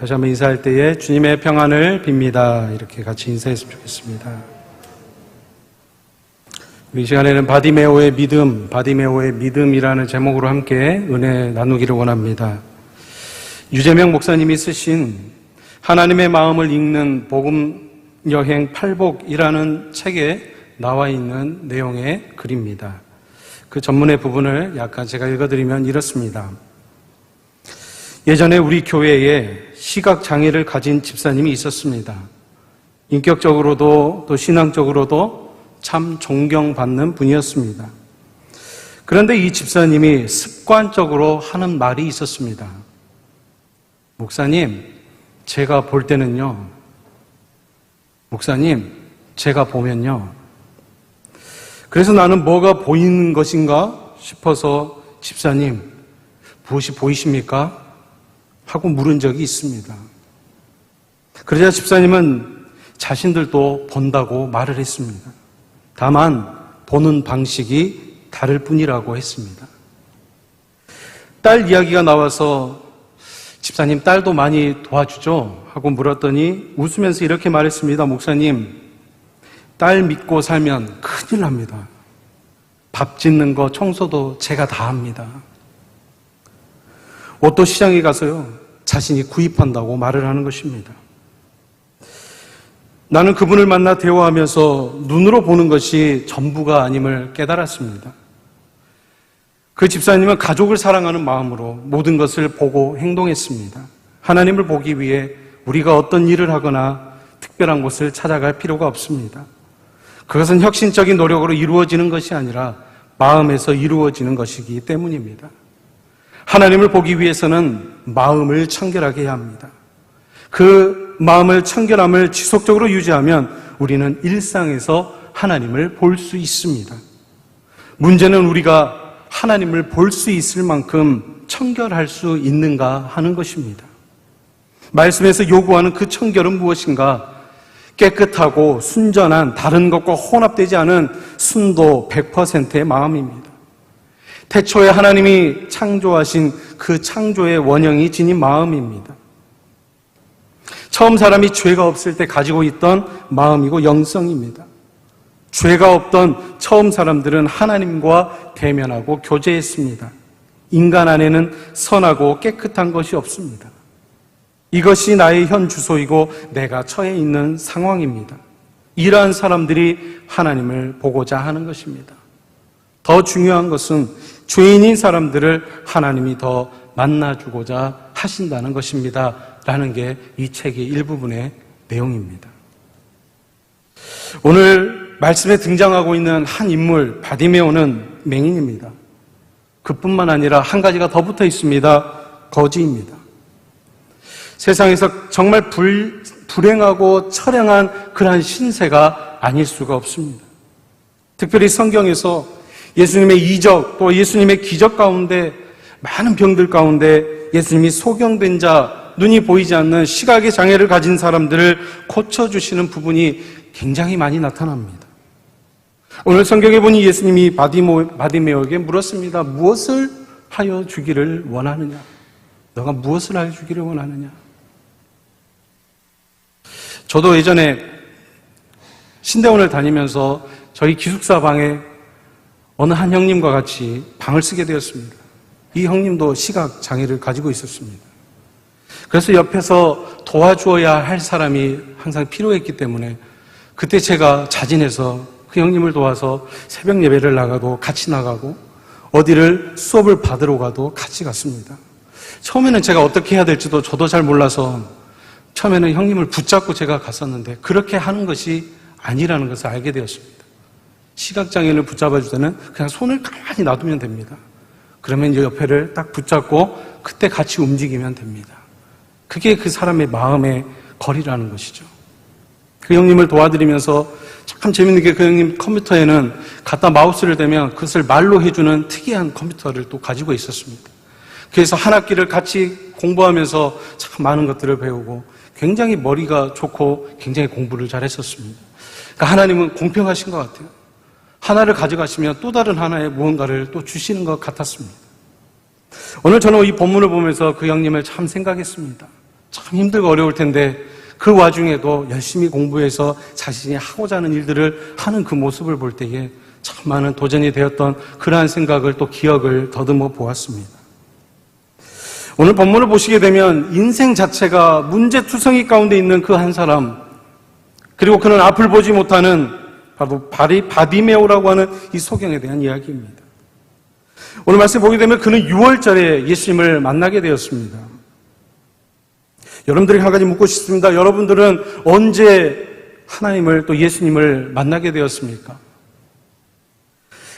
다시 한번 인사할 때에 주님의 평안을 빕니다. 이렇게 같이 인사했으면 좋겠습니다. 이 시간에는 바디메오의 믿음이라는 제목으로 함께 은혜 나누기를 원합니다. 유재명 목사님이 쓰신 하나님의 마음을 읽는 복음 여행 팔복이라는 책에 나와 있는 내용의 글입니다. 그 전문의 부분을 약간 제가 읽어드리면 이렇습니다. 예전에 우리 교회에 시각장애를 가진 집사님이 있었습니다. 인격적으로도 또 신앙적으로도 참 존경받는 분이었습니다. 그런데 이 집사님이 습관적으로 하는 말이 있었습니다. 목사님, 제가 볼 때는요. 목사님, 제가 보면요. 그래서 나는 뭐가 보이는 것인가 싶어서 집사님, 무엇이 보이십니까? 하고 물은 적이 있습니다. 그러자 집사님은 자신들도 본다고 말을 했습니다. 다만 보는 방식이 다를 뿐이라고 했습니다. 딸 이야기가 나와서 집사님, 딸도 많이 도와주죠? 하고 물었더니 웃으면서 이렇게 말했습니다. 목사님, 딸 믿고 살면 큰일 납니다. 밥 짓는 거, 청소도 제가 다 합니다. 옷도 시장에 가서요, 자신이 구입한다고 말을 하는 것입니다. 나는 그분을 만나 대화하면서 눈으로 보는 것이 전부가 아님을 깨달았습니다. 그 집사님은 가족을 사랑하는 마음으로 모든 것을 보고 행동했습니다. 하나님을 보기 위해 우리가 어떤 일을 하거나 특별한 곳을 찾아갈 필요가 없습니다. 그것은 혁신적인 노력으로 이루어지는 것이 아니라 마음에서 이루어지는 것이기 때문입니다. 하나님을 보기 위해서는 마음을 청결하게 해야 합니다. 그 마음을 청결함을 지속적으로 유지하면 우리는 일상에서 하나님을 볼 수 있습니다. 문제는 우리가 하나님을 볼 수 있을 만큼 청결할 수 있는가 하는 것입니다. 말씀에서 요구하는 그 청결은 무엇인가? 깨끗하고 순전한, 다른 것과 혼합되지 않은 순도 100%의 마음입니다. 태초에 하나님이 창조하신 그 창조의 원형이 지닌 마음입니다. 처음 사람이 죄가 없을 때 가지고 있던 마음이고 영성입니다. 죄가 없던 처음 사람들은 하나님과 대면하고 교제했습니다. 인간 안에는 선하고 깨끗한 것이 없습니다. 이것이 나의 현 주소이고 내가 처해 있는 상황입니다. 이러한 사람들이 하나님을 보고자 하는 것입니다. 더 중요한 것은 죄인인 사람들을 하나님이 더 만나주고자 하신다는 것입니다. 라는 게 이 책의 일부분의 내용입니다. 오늘 말씀에 등장하고 있는 한 인물, 바디메오는 맹인입니다. 그뿐만 아니라 한 가지가 더 붙어 있습니다. 거지입니다. 세상에서 정말 불행하고 처량한 그러한 신세가 아닐 수가 없습니다. 특별히 성경에서 예수님의 이적 또 예수님의 기적 가운데 많은 병들 가운데 예수님이 소경된 자, 눈이 보이지 않는 시각의 장애를 가진 사람들을 고쳐주시는 부분이 굉장히 많이 나타납니다. 오늘 성경에 보니 예수님이 바디메오에게 물었습니다. 무엇을 하여 주기를 원하느냐? 너가 무엇을 하여 주기를 원하느냐? 저도 예전에 신대원을 다니면서 저희 기숙사 방에 어느 한 형님과 같이 방을 쓰게 되었습니다. 이 형님도 시각 장애를 가지고 있었습니다. 그래서 옆에서 도와주어야 할 사람이 항상 필요했기 때문에 그때 제가 자진해서 그 형님을 도와서 새벽 예배를 나가도 같이 나가고 어디를 수업을 받으러 가도 같이 갔습니다. 처음에는 제가 어떻게 해야 될지도 저도 잘 몰라서 처음에는 형님을 붙잡고 제가 갔었는데 그렇게 하는 것이 아니라는 것을 알게 되었습니다. 시각장애인을 붙잡아 줄 때는 그냥 손을 가만히 놔두면 됩니다. 그러면 이 옆에를 딱 붙잡고 그때 같이 움직이면 됩니다. 그게 그 사람의 마음의 거리라는 것이죠. 그 형님을 도와드리면서 참 재밌는 게 그 형님 컴퓨터에는 갖다 마우스를 대면 그것을 말로 해주는 특이한 컴퓨터를 또 가지고 있었습니다. 그래서 한 학기를 같이 공부하면서 참 많은 것들을 배우고 굉장히 머리가 좋고 굉장히 공부를 잘했었습니다. 그러니까 하나님은 공평하신 것 같아요. 하나를 가져가시면 또 다른 하나의 무언가를 또 주시는 것 같았습니다. 오늘 저는 이 본문을 보면서 그 형님을 참 생각했습니다. 참 힘들고 어려울 텐데 그 와중에도 열심히 공부해서 자신이 하고자 하는 일들을 하는 그 모습을 볼 때에 참 많은 도전이 되었던 그러한 생각을 또 기억을 더듬어 보았습니다. 오늘 본문을 보시게 되면 인생 자체가 문제투성이 가운데 있는 그 한 사람, 그리고 그는 앞을 보지 못하는 바로 바디메오라고 하는 이 소경에 대한 이야기입니다. 오늘 말씀 보게 되면 그는 6월절에 예수님을 만나게 되었습니다. 여러분들에게 한 가지 묻고 싶습니다. 여러분들은 언제 하나님을 또 예수님을 만나게 되었습니까?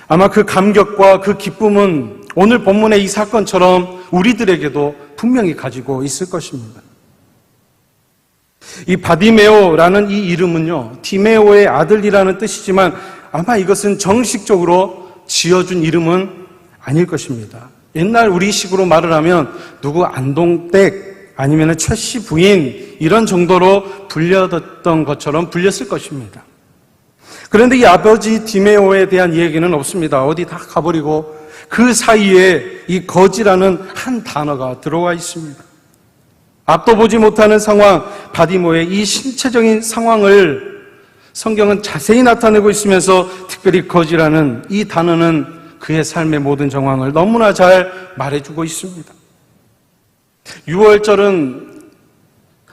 아마 그 감격과 그 기쁨은 오늘 본문의 이 사건처럼 우리들에게도 분명히 가지고 있을 것입니다. 이 바디메오라는 이 이름은요, 디메오의 아들이라는 뜻이지만 아마 이것은 정식적으로 지어준 이름은 아닐 것입니다. 옛날 우리식으로 말을 하면 누구 안동댁 아니면 최씨 부인 이런 정도로 불렸던 것처럼 불렸을 것입니다. 그런데 이 아버지 디메오에 대한 이야기는 없습니다. 어디 다 가버리고 그 사이에 이 거지라는 한 단어가 들어와 있습니다. 앞도 보지 못하는 상황, 바디메오의 이 신체적인 상황을 성경은 자세히 나타내고 있으면서 특별히 거지라는 이 단어는 그의 삶의 모든 정황을 너무나 잘 말해주고 있습니다. 6월절은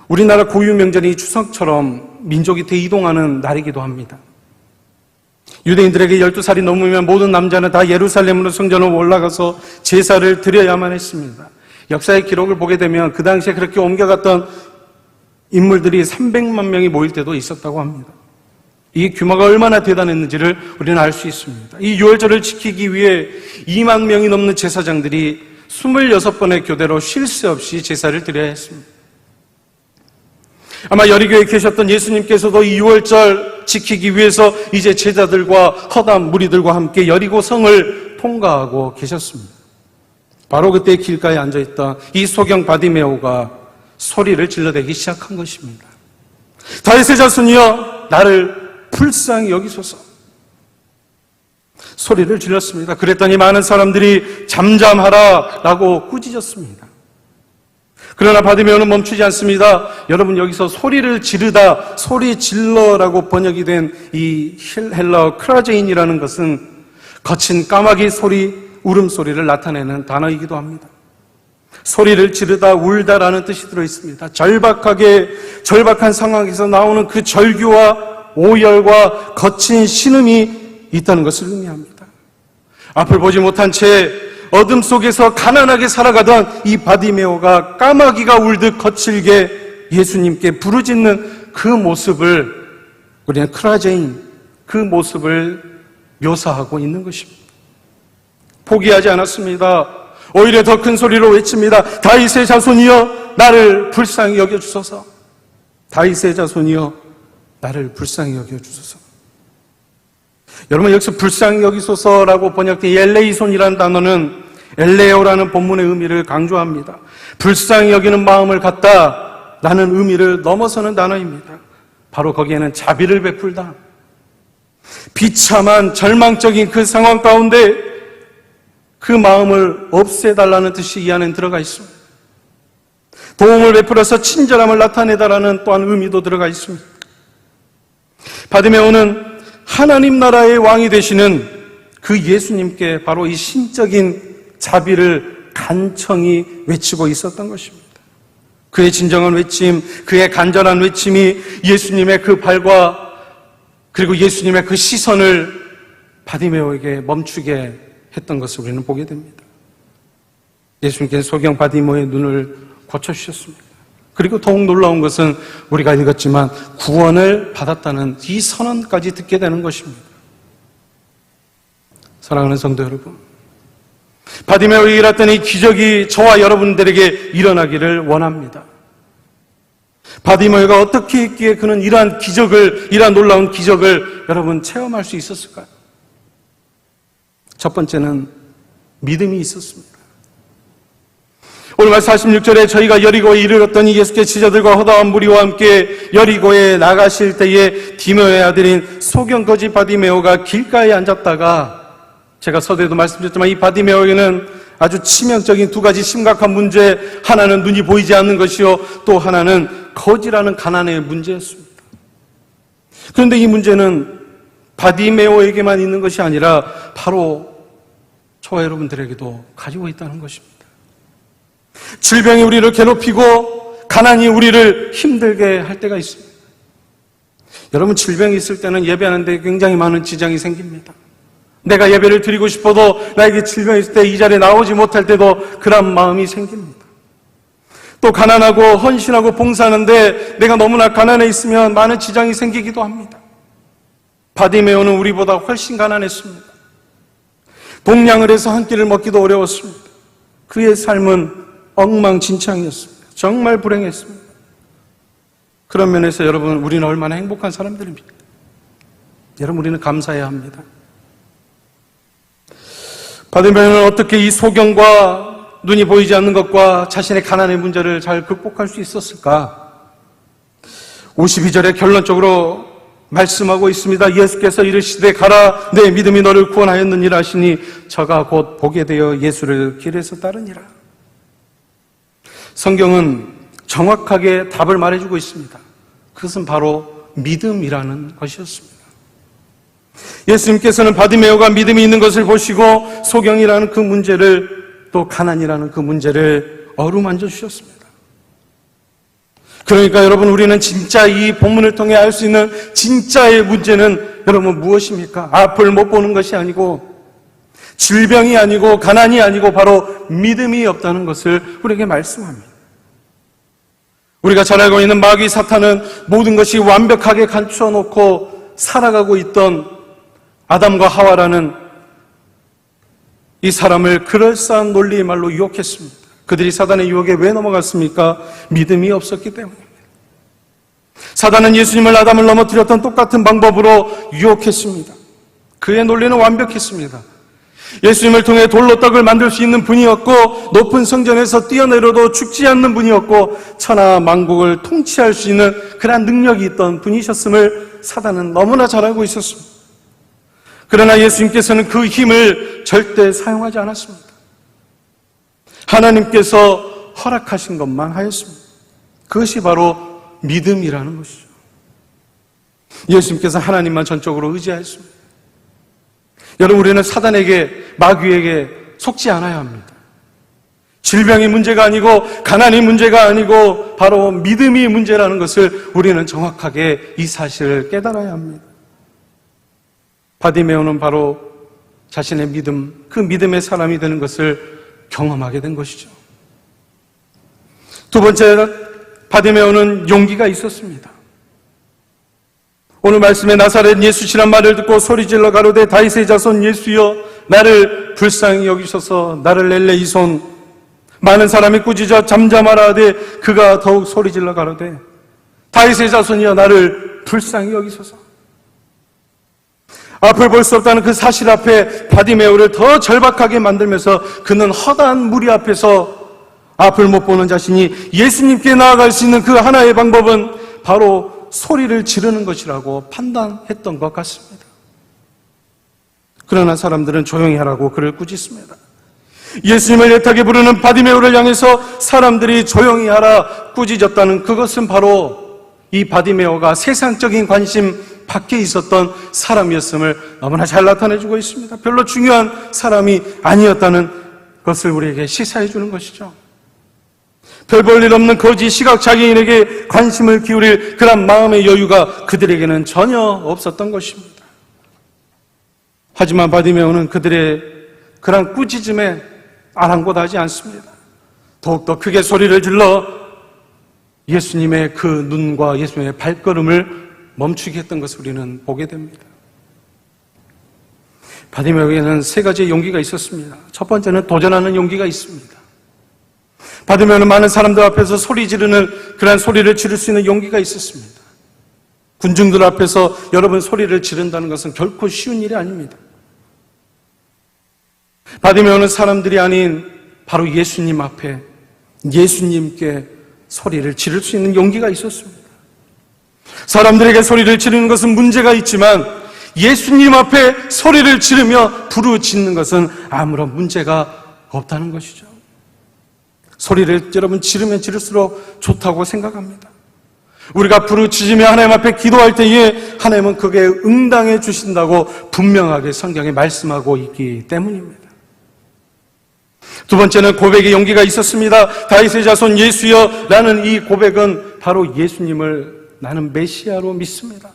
우리나라 고유 명절인 추석처럼 민족이 대이동하는 날이기도 합니다. 유대인들에게 12살이 넘으면 모든 남자는 다 예루살렘으로 성전으로 올라가서 제사를 드려야만 했습니다. 역사의 기록을 보게 되면 그 당시에 그렇게 옮겨갔던 인물들이 300만 명이 모일 때도 있었다고 합니다. 이 규모가 얼마나 대단했는지를 우리는 알 수 있습니다. 이 6월절을 지키기 위해 2만 명이 넘는 제사장들이 26번의 교대로 쉴 새 없이 제사를 드려야 했습니다. 아마 여리교에 계셨던 예수님께서도 이 6월절 지키기 위해서 이제 제자들과 허담 무리들과 함께 여리고 성을 통과하고 계셨습니다. 바로 그때 길가에 앉아있던 이 소경 바디메오가 소리를 질러대기 시작한 것입니다. 다윗의 자손이여 나를 불쌍히 여기소서. 소리를 질렀습니다. 그랬더니 많은 사람들이 잠잠하라라고 꾸짖었습니다. 그러나 바디메오는 멈추지 않습니다. 여러분 여기서 소리를 지르다, 소리 질러라고 번역이 된 이 헬라어 크라제인이라는 것은 거친 까마귀 소리, 울음소리를 나타내는 단어이기도 합니다. 소리를 지르다, 울다라는 뜻이 들어있습니다. 절박한 상황에서 나오는 그 절규와 오열과 거친 신음이 있다는 것을 의미합니다. 앞을 보지 못한 채 어둠 속에서 가난하게 살아가던 이 바디메오가 까마귀가 울듯 거칠게 예수님께 부르짖는 그 모습을 우리는 크라제인, 그 모습을 묘사하고 있는 것입니다. 포기하지 않았습니다. 오히려 더 큰 소리로 외칩니다. 다윗의 자손이여 나를 불쌍히 여겨주소서. 다윗의 자손이여 나를 불쌍히 여겨주소서. 여러분 여기서 불쌍히 여기소서라고 번역된 엘레이손이라는 단어는 엘레오라는 본문의 의미를 강조합니다. 불쌍히 여기는 마음을 갖다라는 의미를 넘어서는 단어입니다. 바로 거기에는 자비를 베풀다, 비참한 절망적인 그 상황 가운데 그 마음을 없애달라는 뜻이 이 안에 들어가 있습니다. 도움을 베풀어서 친절함을 나타내다라는 또한 의미도 들어가 있습니다. 바디메오는 하나님 나라의 왕이 되시는 그 예수님께 바로 이 신적인 자비를 간청히 외치고 있었던 것입니다. 그의 진정한 외침, 그의 간절한 외침이 예수님의 그 발과 그리고 예수님의 그 시선을 바디메오에게 멈추게 했던 것을 우리는 보게 됩니다. 예수님께서 소경 바디메오의 눈을 고쳐주셨습니다. 그리고 더욱 놀라운 것은 우리가 읽었지만 구원을 받았다는 이 선언까지 듣게 되는 것입니다. 사랑하는 성도 여러분, 바디메오에게 일어났던 이 기적이 저와 여러분들에게 일어나기를 원합니다. 바디메오가 어떻게 했기에 그는 이러한 놀라운 기적을 여러분 체험할 수 있었을까요? 첫 번째는 믿음이 있었습니다. 오늘 말씀 46절에 저희가 여리고에 이르렀더니 예수께서 제자들과 허다한 무리와 함께 여리고에 나가실 때에 디메오의 아들인 소경거지 바디메오가 길가에 앉았다가, 제가 서두에도 말씀드렸지만 이 바디메오에게는 아주 치명적인 두 가지 심각한 문제, 하나는 눈이 보이지 않는 것이요, 또 하나는 거지라는 가난의 문제였습니다. 그런데 이 문제는 바디메오에게만 있는 것이 아니라 바로 저와 여러분들에게도 가지고 있다는 것입니다. 질병이 우리를 괴롭히고 가난이 우리를 힘들게 할 때가 있습니다. 여러분, 질병이 있을 때는 예배하는데 굉장히 많은 지장이 생깁니다. 내가 예배를 드리고 싶어도 나에게 질병이 있을 때 이 자리에 나오지 못할 때도 그런 마음이 생깁니다. 또 가난하고 헌신하고 봉사하는데 내가 너무나 가난해 있으면 많은 지장이 생기기도 합니다. 바디메오는 우리보다 훨씬 가난했습니다. 동냥을 해서 한 끼를 먹기도 어려웠습니다. 그의 삶은 엉망진창이었습니다. 정말 불행했습니다. 그런 면에서 여러분, 우리는 얼마나 행복한 사람들입니까? 여러분, 우리는 감사해야 합니다. 바디메오는 어떻게 이 소경과 눈이 보이지 않는 것과 자신의 가난의 문제를 잘 극복할 수 있었을까? 52절에 결론적으로 말씀하고 있습니다. 예수께서 이르시되 가라, 내 믿음이 너를 구원하였느니라 하시니 저가 곧 보게 되어 예수를 길에서 따르니라. 성경은 정확하게 답을 말해주고 있습니다. 그것은 바로 믿음이라는 것이었습니다. 예수님께서는 바디메오가 믿음이 있는 것을 보시고 소경이라는 그 문제를, 또 가난이라는 그 문제를 어루만져 주셨습니다. 그러니까 여러분, 우리는 진짜 이 본문을 통해 알 수 있는 진짜의 문제는 여러분 무엇입니까? 앞을 못 보는 것이 아니고, 질병이 아니고, 가난이 아니고 바로 믿음이 없다는 것을 우리에게 말씀합니다. 우리가 잘 알고 있는 마귀 사탄은 모든 것이 완벽하게 갖추어 놓고 살아가고 있던 아담과 하와라는 이 사람을 그럴싸한 논리의 말로 유혹했습니다. 그들이 사단의 유혹에 왜 넘어갔습니까? 믿음이 없었기 때문입니다. 사단은 예수님을, 아담을 넘어뜨렸던 똑같은 방법으로 유혹했습니다. 그의 논리는 완벽했습니다. 예수님을 통해 돌로 떡을 만들 수 있는 분이었고, 높은 성전에서 뛰어내려도 죽지 않는 분이었고, 천하 만국을 통치할 수 있는 그러한 능력이 있던 분이셨음을 사단은 너무나 잘 알고 있었습니다. 그러나 예수님께서는 그 힘을 절대 사용하지 않았습니다. 하나님께서 허락하신 것만 하였습니다. 그것이 바로 믿음이라는 것이죠. 예수님께서 하나님만 전적으로 의지하였습니다. 여러분, 우리는 사단에게, 마귀에게 속지 않아야 합니다. 질병이 문제가 아니고, 가난이 문제가 아니고 바로 믿음이 문제라는 것을 우리는 정확하게 이 사실을 깨달아야 합니다. 바디메오는 바로 자신의 믿음, 그 믿음의 사람이 되는 것을 경험하게 된 것이죠. 두 번째, 바디메오는 용기가 있었습니다. 오늘 말씀에 나사렛 예수시란 말을 듣고 소리질러 가로되 다윗의 자손 예수여, 나를 불쌍히 여기셔서 나를 엘레이손. 많은 사람이 꾸짖어 잠잠하라 하되 그가 더욱 소리질러 가로되 다윗의 자손이여, 나를 불쌍히 여기소서. 앞을 볼 수 없다는 그 사실 앞에 바디메오를 더 절박하게 만들면서 그는 허다한 무리 앞에서 앞을 못 보는 자신이 예수님께 나아갈 수 있는 그 하나의 방법은 바로 소리를 지르는 것이라고 판단했던 것 같습니다. 그러나 사람들은 조용히 하라고 그를 꾸짖습니다. 예수님을 애타게 부르는 바디메오를 향해서 사람들이 조용히 하라 꾸짖었다는 그것은 바로 이 바디메오가 세상적인 관심 밖에 있었던 사람이었음을 너무나 잘 나타내주고 있습니다. 별로 중요한 사람이 아니었다는 것을 우리에게 시사해 주는 것이죠. 별 볼 일 없는 거지 시각장애인에게 관심을 기울일 그런 마음의 여유가 그들에게는 전혀 없었던 것입니다. 하지만 바디메오는 그들의 그런 꾸짖음에 아랑곳하지 않습니다. 더욱더 크게 소리를 질러 예수님의 그 눈과 예수님의 발걸음을 멈추게 했던 것을 우리는 보게 됩니다. 바디메오에게는 세 가지의 용기가 있었습니다. 첫 번째는 도전하는 용기가 있습니다. 바디메오는 많은 사람들 앞에서 소리 지르는 그런 소리를 지를 수 있는 용기가 있었습니다. 군중들 앞에서 여러분 소리를 지른다는 것은 결코 쉬운 일이 아닙니다. 바디메오는 사람들이 아닌 바로 예수님 앞에 예수님께 소리를 지를 수 있는 용기가 있었습니다. 사람들에게 소리를 지르는 것은 문제가 있지만 예수님 앞에 소리를 지르며 부르짖는 것은 아무런 문제가 없다는 것이죠. 소리를 여러분 지르면 지를수록 좋다고 생각합니다. 우리가 부르짖으며 하나님 앞에 기도할 때에 하나님은 그게 응당해 주신다고 분명하게 성경에 말씀하고 있기 때문입니다. 두 번째는 고백의 용기가 있었습니다. 다윗의 자손 예수여 라는 이 고백은 바로 예수님을 나는 메시아로 믿습니다.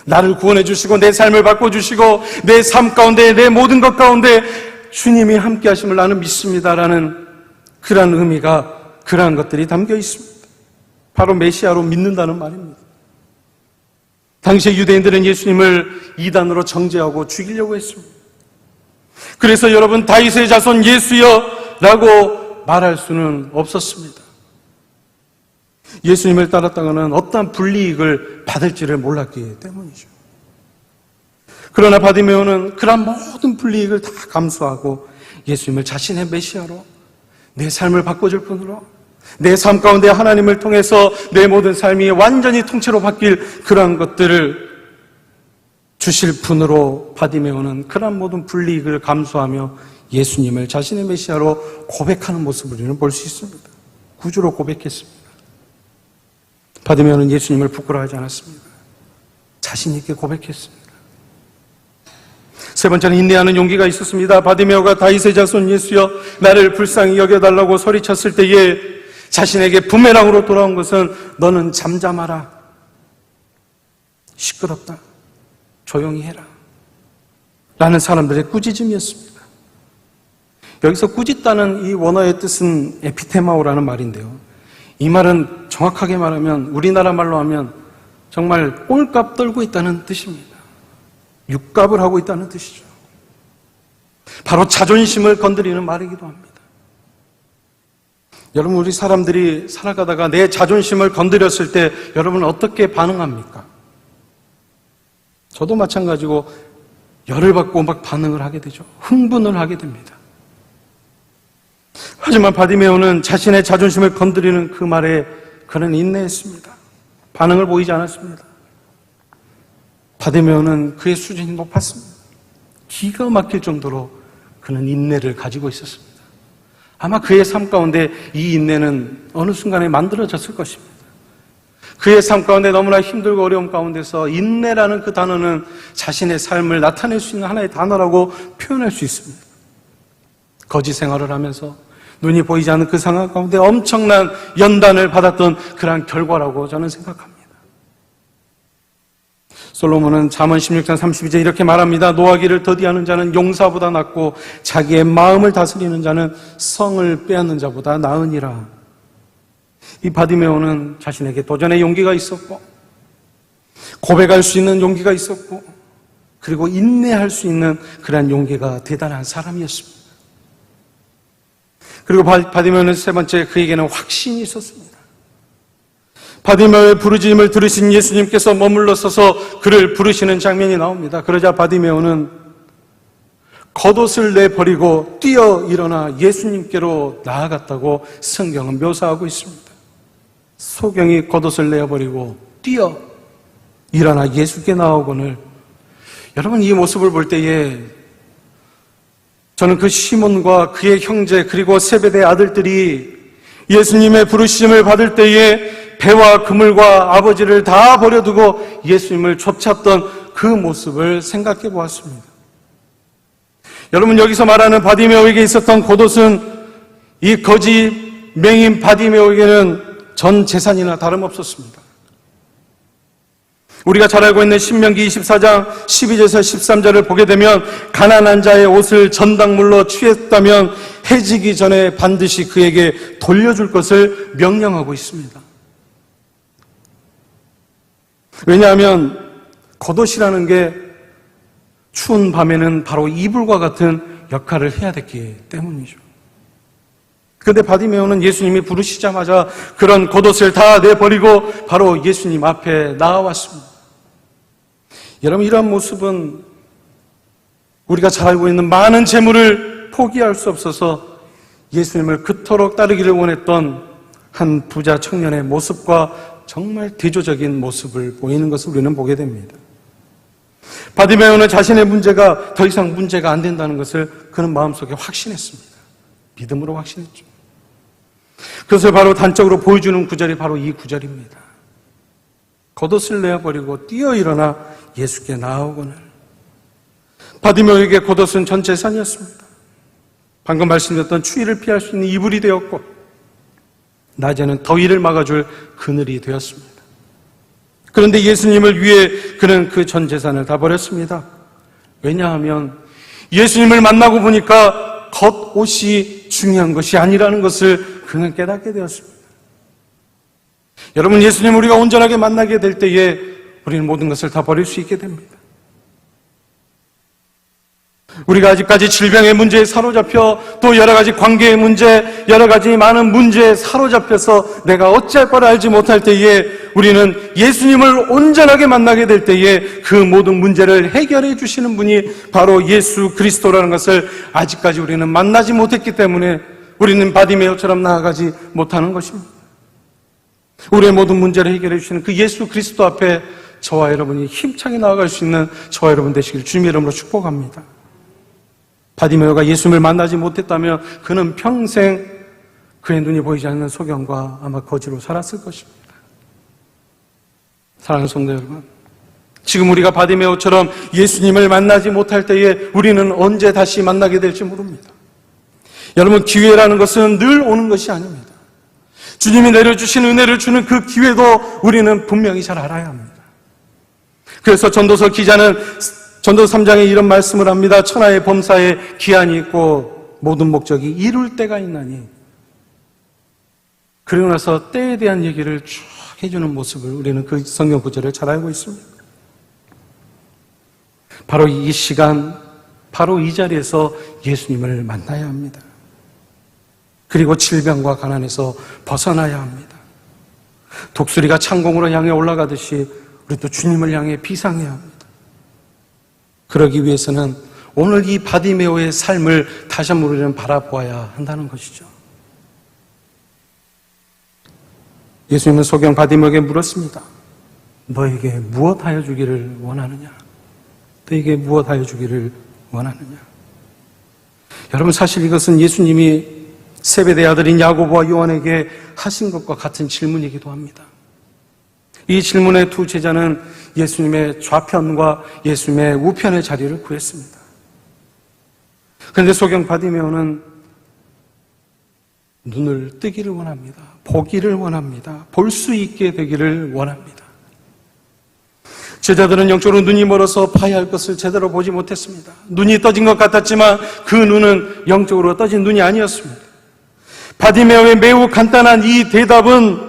나를 구원해 주시고 내 삶을 바꿔주시고 내 삶 가운데 내 모든 것 가운데 주님이 함께 하심을 나는 믿습니다라는 그러한 의미가 그러한 것들이 담겨 있습니다. 바로 메시아로 믿는다는 말입니다. 당시에 유대인들은 예수님을 이단으로 정죄하고 죽이려고 했습니다. 그래서 여러분 다윗의 자손 예수여 라고 말할 수는 없었습니다. 예수님을 따랐다가는 어떠한 불이익을 받을지를 몰랐기 때문이죠. 그러나 바디메오는 그런 모든 불이익을 다 감수하고 예수님을 자신의 메시아로 내 삶을 바꿔줄 분으로 내 삶 가운데 하나님을 통해서 내 모든 삶이 완전히 통째로 바뀔 그러한 것들을 주실 분으로 바디메오는 그런 모든 불이익을 감수하며 예수님을 자신의 메시아로 고백하는 모습을 우리는 볼 수 있습니다. 구주로 고백했습니다. 바디메오는 예수님을 부끄러워하지 않았습니다. 자신 있게 고백했습니다. 세 번째는 인내하는 용기가 있었습니다. 바디메오가 다윗의 자손 예수여 나를 불쌍히 여겨달라고 소리쳤을 때에 자신에게 부메랑으로 돌아온 것은 너는 잠잠하라, 시끄럽다, 조용히 해라 라는 사람들의 꾸짖음이었습니다. 여기서 꾸짖다는 이 원어의 뜻은 에피테마오라는 말인데요, 이 말은 정확하게 말하면 우리나라 말로 하면 정말 꼴값 떨고 있다는 뜻입니다. 육값을 하고 있다는 뜻이죠. 바로 자존심을 건드리는 말이기도 합니다. 여러분, 우리 사람들이 살아가다가 내 자존심을 건드렸을 때 여러분은 어떻게 반응합니까? 저도 마찬가지고 열을 받고 막 반응을 하게 되죠. 흥분을 하게 됩니다. 하지만 바디메오는 자신의 자존심을 건드리는 그 말에 그는 인내했습니다. 반응을 보이지 않았습니다. 바디메오는 그의 수준이 높았습니다. 기가 막힐 정도로 그는 인내를 가지고 있었습니다. 아마 그의 삶 가운데 이 인내는 어느 순간에 만들어졌을 것입니다. 그의 삶 가운데 너무나 힘들고 어려움 가운데서 인내라는 그 단어는 자신의 삶을 나타낼 수 있는 하나의 단어라고 표현할 수 있습니다. 거지 생활을 하면서 눈이 보이지 않는 그 상황 가운데 엄청난 연단을 받았던 그러한 결과라고 저는 생각합니다. 솔로몬은 잠언 16장 32절 이렇게 말합니다. 노하기를 더디하는 자는 용사보다 낫고 자기의 마음을 다스리는 자는 성을 빼앗는 자보다 나으니라. 이 바디메오는 자신에게 도전의 용기가 있었고 고백할 수 있는 용기가 있었고 그리고 인내할 수 있는 그러한 용기가 대단한 사람이었습니다. 그리고 바디메오는 세 번째, 그에게는 확신이 있었습니다. 바디메오의 부르짖음을 들으신 예수님께서 머물러 서서 그를 부르시는 장면이 나옵니다. 그러자 바디메오는 겉옷을 내버리고 뛰어 일어나 예수님께로 나아갔다고 성경은 묘사하고 있습니다. 소경이 겉옷을 내어버리고 뛰어 일어나 예수께 나오거늘, 여러분 이 모습을 볼 때에 저는 그 시몬과 그의 형제 그리고 세베대의 아들들이 예수님의 부르심을 받을 때에 배와 그물과 아버지를 다 버려두고 예수님을 쫓았던 그 모습을 생각해 보았습니다. 여러분, 여기서 말하는 바디메오에게 있었던 겉옷은 이 거지 맹인 바디메오에게는 전 재산이나 다름없었습니다. 우리가 잘 알고 있는 신명기 24장 12절에서 13절을 보게 되면 가난한 자의 옷을 전당물로 취했다면 해지기 전에 반드시 그에게 돌려줄 것을 명령하고 있습니다. 왜냐하면 겉옷이라는 게 추운 밤에는 바로 이불과 같은 역할을 해야 됐기 때문이죠. 그런데 바디메오는 예수님이 부르시자마자 그런 겉옷을 다 내버리고 바로 예수님 앞에 나아왔습니다. 여러분, 이러한 모습은 우리가 잘 알고 있는 많은 재물을 포기할 수 없어서 예수님을 그토록 따르기를 원했던 한 부자 청년의 모습과 정말 대조적인 모습을 보이는 것을 우리는 보게 됩니다. 바디메오는 자신의 문제가 더 이상 문제가 안 된다는 것을 그는 마음속에 확신했습니다. 믿음으로 확신했죠. 그것을 바로 단적으로 보여주는 구절이 바로 이 구절입니다. 겉옷을 내어버리고 뛰어 일어나 예수께 나아오거늘. 바디메오에게 겉옷은 전 재산이었습니다. 방금 말씀드렸던 추위를 피할 수 있는 이불이 되었고, 낮에는 더위를 막아줄 그늘이 되었습니다. 그런데 예수님을 위해 그는 그 전 재산을 다 버렸습니다. 왜냐하면 예수님을 만나고 보니까 겉옷이 중요한 것이 아니라는 것을 그는 깨닫게 되었습니다. 여러분, 예수님을 우리가 온전하게 만나게 될 때에 우리는 모든 것을 다 버릴 수 있게 됩니다. 우리가 아직까지 질병의 문제에 사로잡혀, 또 여러 가지 관계의 문제, 여러 가지 많은 문제에 사로잡혀서 내가 어찌할 바를 알지 못할 때에 우리는 예수님을 온전하게 만나게 될 때에 그 모든 문제를 해결해 주시는 분이 바로 예수 그리스도라는 것을 아직까지 우리는 만나지 못했기 때문에 우리는 바디메오처럼 나아가지 못하는 것입니다. 우리의 모든 문제를 해결해 주시는 그 예수 그리스도 앞에 저와 여러분이 힘차게 나아갈 수 있는 저와 여러분 되시길 주님의 이름으로 축복합니다. 바디메오가 예수님을 만나지 못했다면 그는 평생 그의 눈이 보이지 않는 소경과 아마 거지로 살았을 것입니다. 사랑하는 성도 여러분, 지금 우리가 바디메오처럼 예수님을 만나지 못할 때에 우리는 언제 다시 만나게 될지 모릅니다. 여러분, 기회라는 것은 늘 오는 것이 아닙니다. 주님이 내려주신 은혜를 주는 그 기회도 우리는 분명히 잘 알아야 합니다. 그래서 전도서 기자는 전도서 3장에 이런 말씀을 합니다. 천하의 범사에 기한이 있고 모든 목적이 이룰 때가 있나니. 그러고 나서 때에 대한 얘기를 쭉 해주는 모습을 우리는 그 성경 구절을 잘 알고 있습니다. 바로 이 시간, 바로 이 자리에서 예수님을 만나야 합니다. 그리고 질병과 가난에서 벗어나야 합니다. 독수리가 창공으로 향해 올라가듯이 우리도 주님을 향해 비상해야 합니다. 그러기 위해서는 오늘 이 바디메오의 삶을 다시 한번 우리는 바라보아야 한다는 것이죠. 예수님은 소경 바디메오에게 물었습니다. 너에게 무엇하여 주기를 원하느냐? 너에게 무엇하여 주기를 원하느냐? 여러분, 사실 이것은 예수님이 세베대의 아들인 야고보와 요한에게 하신 것과 같은 질문이기도 합니다. 이 질문의 두 제자는 예수님의 좌편과 예수님의 우편의 자리를 구했습니다. 그런데 소경 바디메오는 눈을 뜨기를 원합니다. 보기를 원합니다. 볼 수 있게 되기를 원합니다. 제자들은 영적으로 눈이 멀어서 봐야 할 것을 제대로 보지 못했습니다. 눈이 떠진 것 같았지만 그 눈은 영적으로 떠진 눈이 아니었습니다. 바디메오의 매우 간단한 이 대답은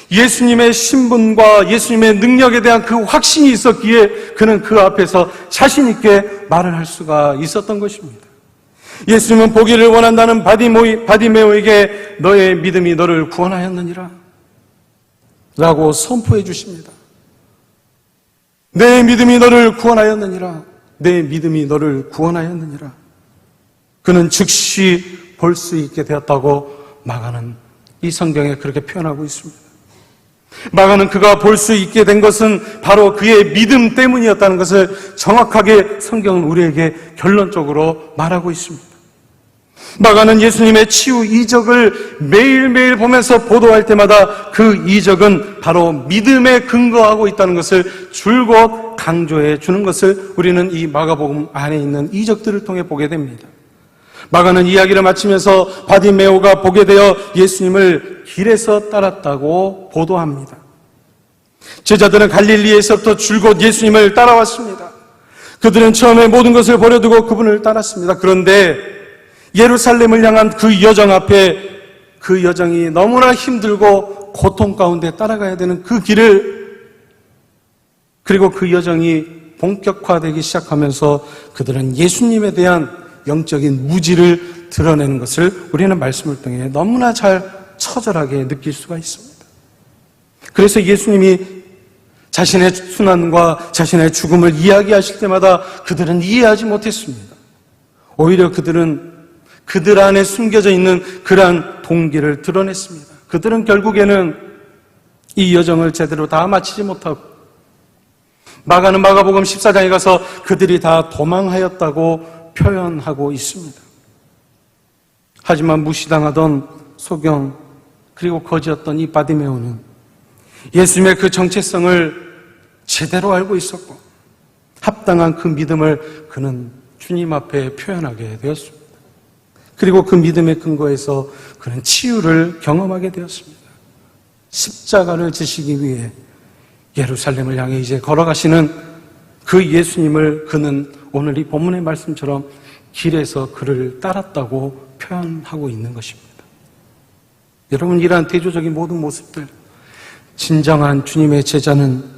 예수님의 신분과 예수님의 능력에 대한 그 확신이 있었기에 그는 그 앞에서 자신 있게 말을 할 수가 있었던 것입니다. 예수님은 보기를 원한다는 바디메오에게 너의 믿음이 너를 구원하였느니라 라고 선포해 주십니다. 내 믿음이 너를 구원하였느니라. 내 믿음이 너를 구원하였느니라. 그는 즉시 볼 수 있게 되었다고 마가는 이 성경에 그렇게 표현하고 있습니다. 마가는 그가 볼 수 있게 된 것은 바로 그의 믿음 때문이었다는 것을 정확하게 성경은 우리에게 결론적으로 말하고 있습니다. 마가는 예수님의 치유 이적을 매일매일 보면서 보도할 때마다 그 이적은 바로 믿음에 근거하고 있다는 것을 줄곧 강조해 주는 것을 우리는 이 마가복음 안에 있는 이적들을 통해 보게 됩니다. 마가는 이야기를 마치면서 바디메오가 보게 되어 예수님을 길에서 따랐다고 보도합니다. 제자들은 갈릴리에서부터 줄곧 예수님을 따라왔습니다. 그들은 처음에 모든 것을 버려두고 그분을 따랐습니다. 그런데 예루살렘을 향한 그 여정 앞에 그 여정이 너무나 힘들고 고통 가운데 따라가야 되는 그 길을, 그리고 그 여정이 본격화되기 시작하면서 그들은 예수님에 대한 영적인 무지를 드러내는 것을 우리는 말씀을 통해 너무나 잘 처절하게 느낄 수가 있습니다. 그래서 예수님이 자신의 순환과 자신의 죽음을 이야기하실 때마다 그들은 이해하지 못했습니다. 오히려 그들은 그들 안에 숨겨져 있는 그러한 동기를 드러냈습니다. 그들은 결국에는 이 여정을 제대로 다 마치지 못하고 마가는 마가복음 14장에 가서 그들이 다 도망하였다고 표현하고 있습니다. 하지만 무시당하던 소경 그리고 거지였던 이 바디메오는 예수님의 그 정체성을 제대로 알고 있었고 합당한 그 믿음을 그는 주님 앞에 표현하게 되었습니다. 그리고 그 믿음의 근거에서 그는 치유를 경험하게 되었습니다. 십자가를 지시기 위해 예루살렘을 향해 이제 걸어가시는 그 예수님을 그는 오늘 이 본문의 말씀처럼 길에서 그를 따랐다고 표현하고 있는 것입니다. 여러분, 이러한 대조적인 모든 모습들, 진정한 주님의 제자는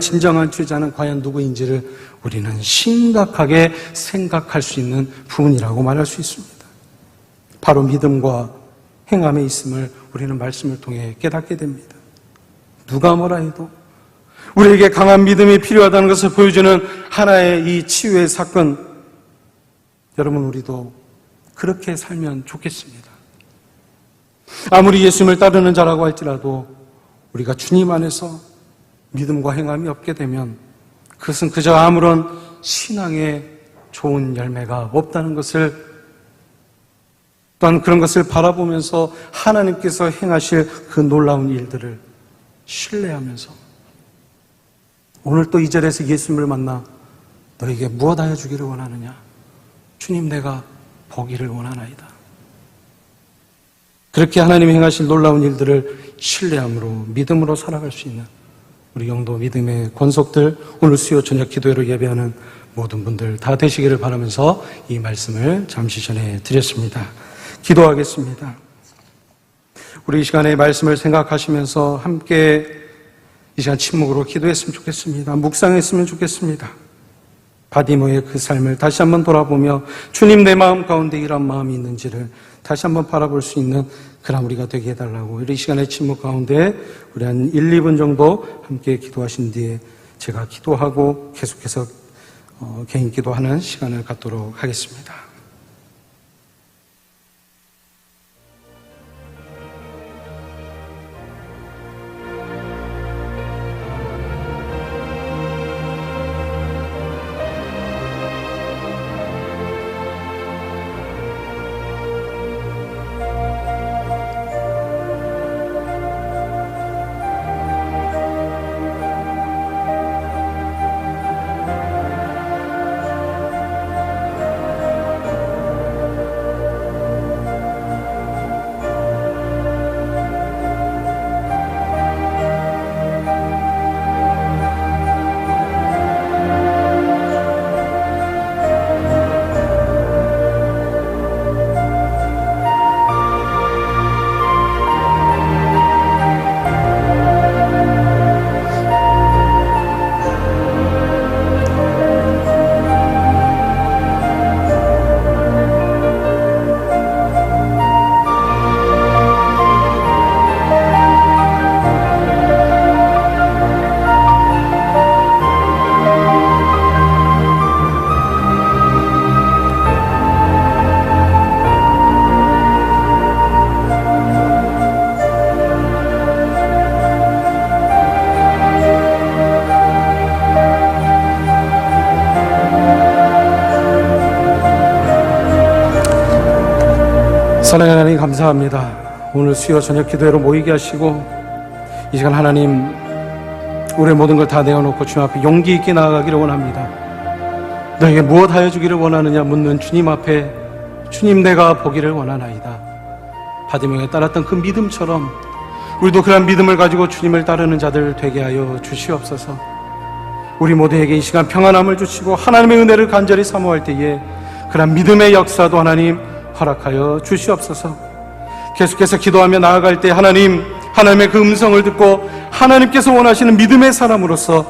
진정한 제자는 과연 누구인지를 우리는 심각하게 생각할 수 있는 부분이라고 말할 수 있습니다. 바로 믿음과 행함에 있음을 우리는 말씀을 통해 깨닫게 됩니다. 누가 뭐라 해도 우리에게 강한 믿음이 필요하다는 것을 보여주는 하나의 이 치유의 사건, 여러분, 우리도 그렇게 살면 좋겠습니다. 아무리 예수님을 따르는 자라고 할지라도 우리가 주님 안에서 믿음과 행함이 없게 되면 그것은 그저 아무런 신앙의 좋은 열매가 없다는 것을, 또한 그런 것을 바라보면서 하나님께서 행하실 그 놀라운 일들을 신뢰하면서 오늘 또 이 절에서 예수님을 만나 너에게 무엇하여 주기를 원하느냐? 주님, 내가 보기를 원하나이다. 그렇게 하나님이 행하실 놀라운 일들을 신뢰함으로 믿음으로 살아갈 수 있는 우리 영도 믿음의 권속들, 오늘 수요 저녁 기도회로 예배하는 모든 분들 다 되시기를 바라면서 이 말씀을 잠시 전해 드렸습니다. 기도하겠습니다. 우리 이 시간에 말씀을 생각하시면서 함께 이 시간 침묵으로 기도했으면 좋겠습니다. 묵상했으면 좋겠습니다. 바디모의 그 삶을 다시 한번 돌아보며 주님, 내 마음 가운데 이런 마음이 있는지를 다시 한번 바라볼 수 있는 그런 우리가 되게 해달라고, 이 시간의 침묵 가운데 우리 한 1, 2분 정도 함께 기도하신 뒤에 제가 기도하고 계속해서 개인 기도하는 시간을 갖도록 하겠습니다. 사랑하는 하나님, 감사합니다. 오늘 수요 저녁 기도회로 모이게 하시고 이 시간 하나님, 우리의 모든 걸 다 내어놓고 주님 앞에 용기 있게 나아가기를 원합니다. 너에게 무엇하여 주기를 원하느냐 묻는 주님 앞에, 주님, 내가 보기를 원하나이다. 바디메오에 따랐던 그 믿음처럼 우리도 그런 믿음을 가지고 주님을 따르는 자들 되게 하여 주시옵소서. 우리 모두에게 이 시간 평안함을 주시고 하나님의 은혜를 간절히 사모할 때에 그런 믿음의 역사도 하나님 허락하여 주시옵소서. 계속해서 기도하며 나아갈 때 하나님의 그 음성을 듣고 하나님께서 원하시는 믿음의 사람으로서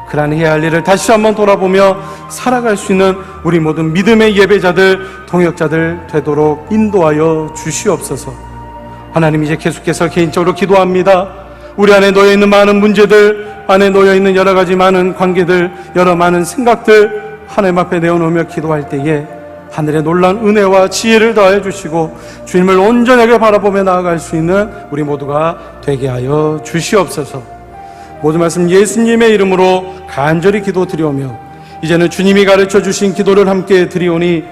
그러한 해야 할 일을 다시 한번 돌아보며 살아갈 수 있는 우리 모든 믿음의 예배자들, 동역자들 되도록 인도하여 주시옵소서. 하나님, 이제 계속해서 개인적으로 기도합니다. 우리 안에 놓여있는 많은 문제들, 안에 놓여있는 여러 가지 많은 관계들, 여러 많은 생각들 하나님 앞에 내어놓으며 기도할 때에 하늘의 놀라운 은혜와 지혜를 더해 주시고 주님을 온전하게 바라보며 나아갈 수 있는 우리 모두가 되게 하여 주시옵소서. 모든 말씀 예수님의 이름으로 간절히 기도드리오며 이제는 주님이 가르쳐 주신 기도를 함께 드리오니,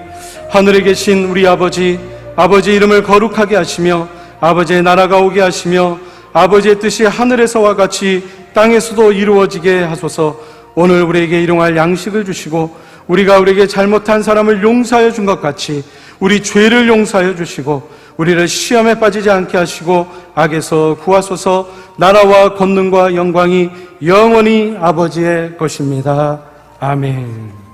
하늘에 계신 우리 아버지, 아버지 이름을 거룩하게 하시며 아버지의 나라가 오게 하시며 아버지의 뜻이 하늘에서와 같이 땅에서도 이루어지게 하소서. 오늘 우리에게 일용할 양식을 주시고 우리가 우리에게 잘못한 사람을 용서하여 준 것 같이 우리 죄를 용서하여 주시고 우리를 시험에 빠지지 않게 하시고 악에서 구하소서. 나라와 권능과 영광이 영원히 아버지의 것입니다. 아멘.